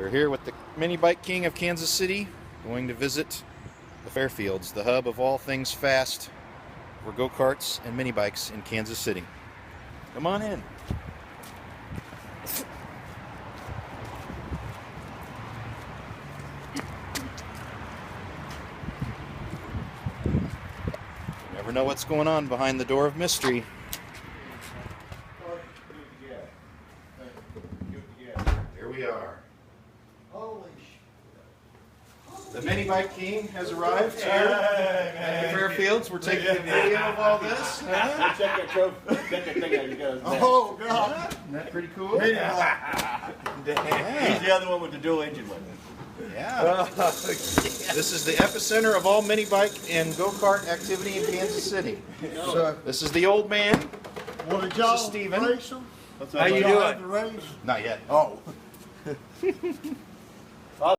We're here with the mini bike king of Kansas City, going to visit the Fairfields, the hub of all things fast for go-karts and mini bikes in Kansas City. Come on in. You never know what's going on behind the door of mystery. Here we are. Holy shit. The mini bike king has arrived here at the Fairfields. We're taking a video of all this. Check that trophy. Check that thing out. You guys. Oh, God. Isn't that pretty cool? He's the other one with the dual engine one. Yeah. This is the epicenter of all mini bike and go-kart activity in Kansas City. So, This is the old man. what did y'all Steven. race them? What's How you doing? The race? Not yet. Oh.